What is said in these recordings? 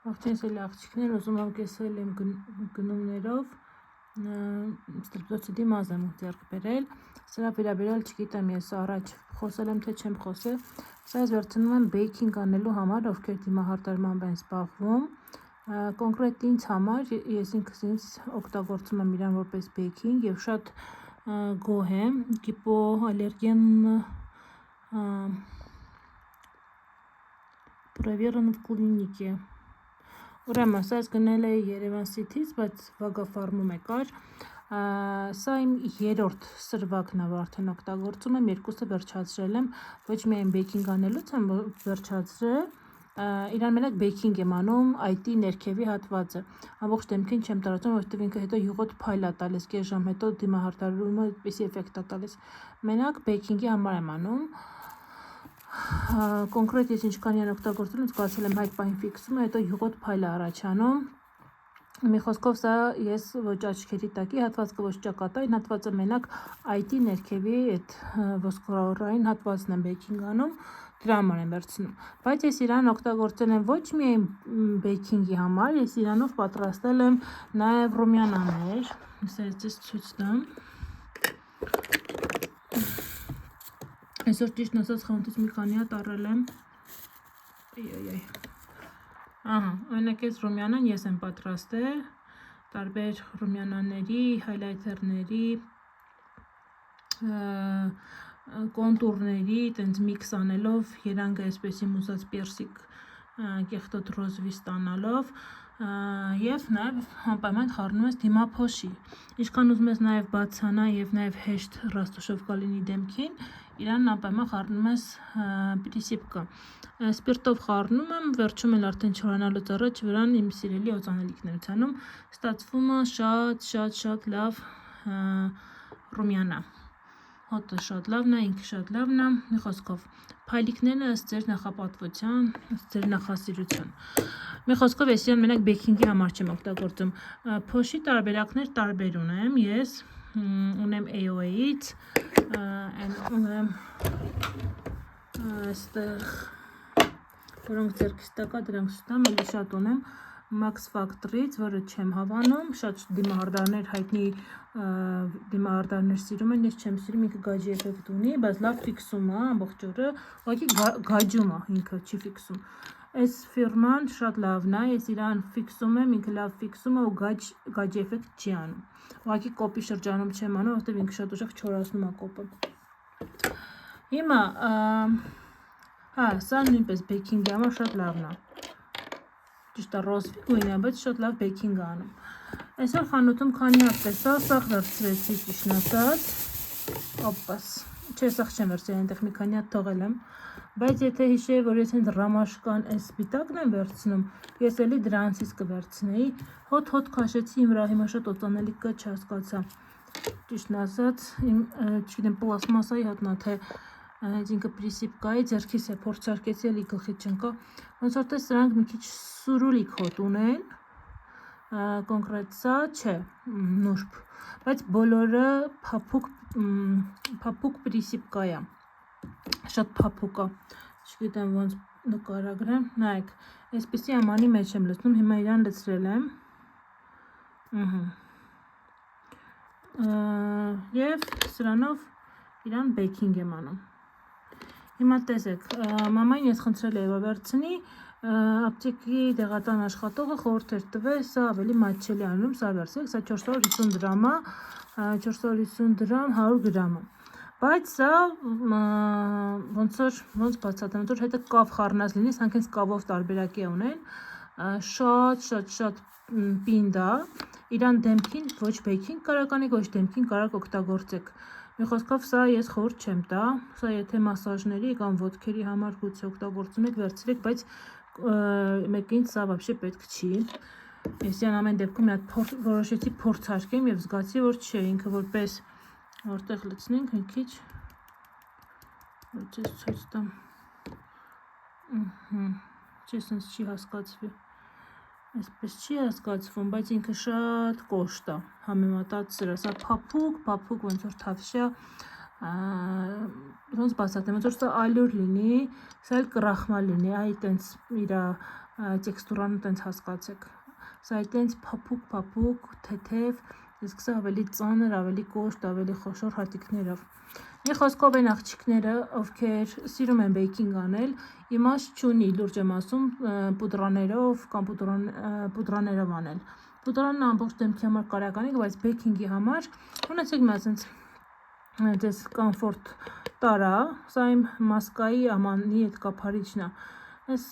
Ողջույն սիրելի աղջիկներ, ուզում եմ կեսել իմ գնումներով ստրեպտոցիդի մազ եմ ձեռք բերել։ Սրա վերաբերյալ չգիտեմ ես առաջ խոսել եմ թե չեմ խոսել։ Սա ես վերցնում եմ բեյքինգ անելու համար, ովքեր դիմահարդարմամբ են զբաղվում։ Կոնկրետ ինձ համար ես ինքս օգտագործում եմ իրան որպես բեյքինգ եւ շատ գոհ եմ գիպոալերգեն Proverant կլինիկի։ Ուրեմն սա ես գնել էի Երևան City-ից, բայց Վագաֆարմում է կար։ Սա իմ երրորդ սրվակն է, որ արդեն օգտագործում եմ, երկուսը վերջացրել եմ, ոչ միայն բեյքինգ անելուց եմ վերջացրել, իրան մենակ բեյքինգ եմ անում, IT ներքևի հատվածը։ Ամբողջ դեմքին չեմ տարածում, որովհետև ինքը հետո յուղոտ փայլ է տալիս, կես ժամ հետո դիմահարդարումը այդպիսի էֆեկտ է տալիս։ Մենակ բեյքինգի համար եմ անում։ Կոնկրետ ես ինչքան են օգտագործել, զգացել եմ այդ պահին ֆիքսումը, հետո յուղոտ փայլ է առաջանում։ Մի խոսքով սա ես ոչ աչքերի տակի հատվածը, ոչ ճակատային հատվածը, մենակ IT ներքևի այդ ոսկորային հատվածն եմ բեյքինգ անում, դրա համար եմ վերցնում։ Բայց ես իրան օգտագործել եմ ոչ միայն բեյքինգի համար, ես իրանով պատրաստել եմ նաև ռումյանաներ, ես ցույց տամ։ Այսօր ճիշտ ասած խանութից մի քանի հատ առել եմ։ Ահա, օրինակ այս ռումյանան ես եմ պատրաստել, տարբեր ռումյանաների, հայլայթերների, կոնտուրների, տենց միքս անելով, երանգը այսպես իմ ուզած պերսիկ կեղտոտ ռոզվի ստանալով, եւ նաեւ անպայման խառնում ես դիմափոշի։ Ինչքան ուզում ես նաեւ բացանա եւ նաեւ հեշտ ռաստուշով կլինի դեմքին, իրան անպայման խառնում ես պրիսիպկա։ Սպիրտով խառնում եմ, վերջում էլ արդեն չորանալուց առաջ վրան իմ սիրելի օծանելիքն եմ ցանում, ստացվում է շատ լավ ռումյանա։ Հոտը շատ լավն է, ինքը շատ լավն է, մի խոսքով փայլիկները ըստ ձեր նախապատվության, ըստ ձեր նախասիրության։ Մի խոսքով ես իրան մենակ բեյքինգի համար չեմ օգտագործում։ Փոշի տարբերակներ տարբեր ունեմ, ես ունեմ AOA-ից, ունեմ այստեղ, որոնք ձեռքիս տակա, դրանք ստամ, էլի շատ ունեմ Max Factory-ից, որը չեմ հավանում, շատ դիմահարդարներ հայտնի դիմահարդարներ սիրում են, ես չեմ սիրում, ինքը գաջի էֆեկտ ունի, բայց լավ ֆիքսում է ամբողջ օրը, ուղղակի գաջում է, ինքը չի ֆիքսում։ Այս ֆիրման շատ լավն է, ես իրան ֆիքսում եմ, ինքը լավ ֆիքսում է ու գաջի էֆեկտ չի անում։ Ուղղակի կոպի շրջանում չեմ անում, որովհետև ինքը շատ ուժեղ չորացնում է կոպը։ Հիմա, սա նույնպես բեյքինգի համար շատ լավն է։ Ճիշտ է, ռոզվի գույն է, բայց շատ լավ բեյքինգ է անում։ Այսօր խանութում քանի հատ տեսա, սաղ վերցրեցի ճիշտն ասած, օպաս, չէ, սաղ չեմ վերցրել, այնտեղ մի քանի հատ թողել եմ, բայց եթե հիշեի, որ ես հենց ռամաշկան այս սպիտակն եմ վերցնում, ես էլի դրանցից կվերցնեի, հոտ քաշեցի իմ վրա, հիմա շատ օծանելիք կա, չհասկացա, ճիշտն ասած, չգիտեմ, պլաստմասայի հատնա, թե ինքը պրիսիպկայի ձեռքիս է փորձարկեցի, էլի գլխի չընկա, ոնց որ տես սրանք մի քիչ սուրուլիկ հոտ ունեն, կոնկրետ սա չէ, նուրբ, բայց բոլորը փափուկ պրիսիպկա է, շատ փափուկ է, չգիտեմ ոնց նկարագրեմ, նայեք, այսպիսի ամանի մեջ եմ լցնում, հիմա իրան լցրել եմ, և սրանով իրան բեյքինգ եմ անում։ Հիմա տեսեք, մամային ես խնդրել էի, որ վերցնի, ապտեկի դեղատան աշխատողը խորհուրդ էր տվել, սա ավելի մատչելի անում, սա վերցրեք, սա 450 դրամ է, 450 դրամ 100 գրամը։ Բայց սա ոնց բացատրեմ, որ հետը կավ խառնած լինի, սրանք հենց կավով տարբերակի ունեն, շատ պինդ է, իրան դեմքին ոչ բեյքինգ կարակ անեք, ոչ դեմքին կարակ օգտագործեք։ Մի խոսքով սա ես խորհուրդ չեմ տա, սա եթե մասաժների կամ ոտքերի համար գուցե օգտագործում եք, վերցրեք, բայց մեկին սա вообще պետք չի։ Ես յան ամեն դեպքում որոշեցի փորձարկեմ եւ զգացի, որ չէ, ինքը որպես որտեղ լցնենք մի քիչ որ ցույց տամ։ Չէ, sense չի հասկացվի։ Այսպես չի հասկացվում, բայց ինքը շատ կոշտ է, համեմատած սրա, սա փափուկ, ոնց որ թավշյա, ոնց բացատրեմ, ոնց որ սա ալյուր լինի, սա էլ կրախմալ լինի, այ տենց իր տեքստուրան տենց հասկացեք։ Սա այտենց փափուկ, թեթև, իսկ սա ավելի ծանր, ավելի կոշտ, ավելի խոշոր հատիկներով։ Մի խոսքով այն աղջիկները, ովքեր սիրում են բեյքինգ անել, իմաստ չունի, լուրջ եմ ասում, պուդրաներով կամ պուդրաներով անել։ Պուդրանն ամբողջ դեմքի համար կարելի է, բայց բեյքինգի համար ունեցեք մի ասենց դες կոմֆորտ տարա, սա իմ մասկայի ամանի հետ կափարիչն է։ Այս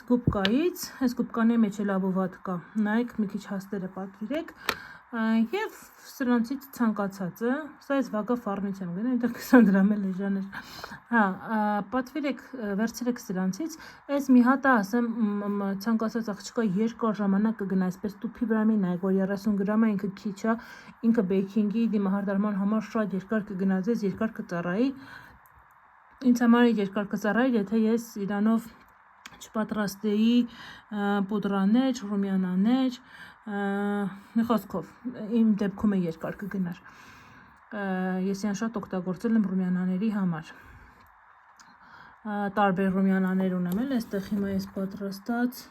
գուբկանի մեջ էլ ավովատ կա, նայեք մի քիչ հաստերը պատվիրեք և սրանցից ցանկացածը, սա ես վագա ֆարմից եմ գնել, այնտեղ 20 դրամ էլ էժաներ, պատվիրեք, վերցրեք սրանցից, այս մի հատը ասեմ ցանկացած աղջիկա երկար ժամանակ կգնա, այսպես տուփի վրա մի նայեք, որ 30 գրամ է, ինքը քիչ է, ինքը բեյքինգի դիմահարդարման համար շատ երկար կգնա, ձեզ երկար կծառայի, ինձ համար երկար կծառայի, եթե ես իրանով չպատրաստեի պուդրաներ, ռումյանաներ, մի խոսքով, իմ դեպքում է երկար կգնար, ես յան շատ օգտագործել եմ ռումյանաների համար, տարբեր ռումյանաներ ունեմ էլ, այստեղ հիմա ես պատրաստած,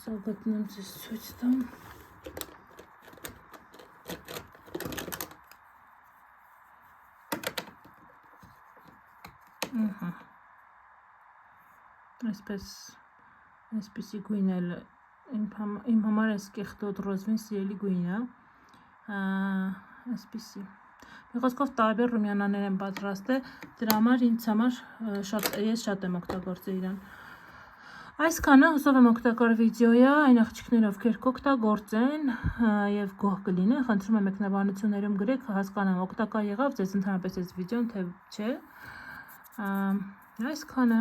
սա գտնեմ ձեզ ցույց տամ, այսպիսի գույն էլ իմ համար այս կեղտոտ ռոզվին սիրելի գույն է, այսպիսի, մի խոսքով տարբեր ռումյանաներ եմ պատրաստել, դրա համար ինձ համար ես շատ եմ օգտագործել իրան, այսքանը հուսով եմ օգտակար վիդեո է, այն աղջիկներ ովքեր կօգտագործեն և գոհ կլինեն, խնդրում եմ մեկնաբանություններում գրեք, հասկանամ օգտակար եղավ ձեզ ընդհանրապես այս վիդեոն, թե չէ, այսքանը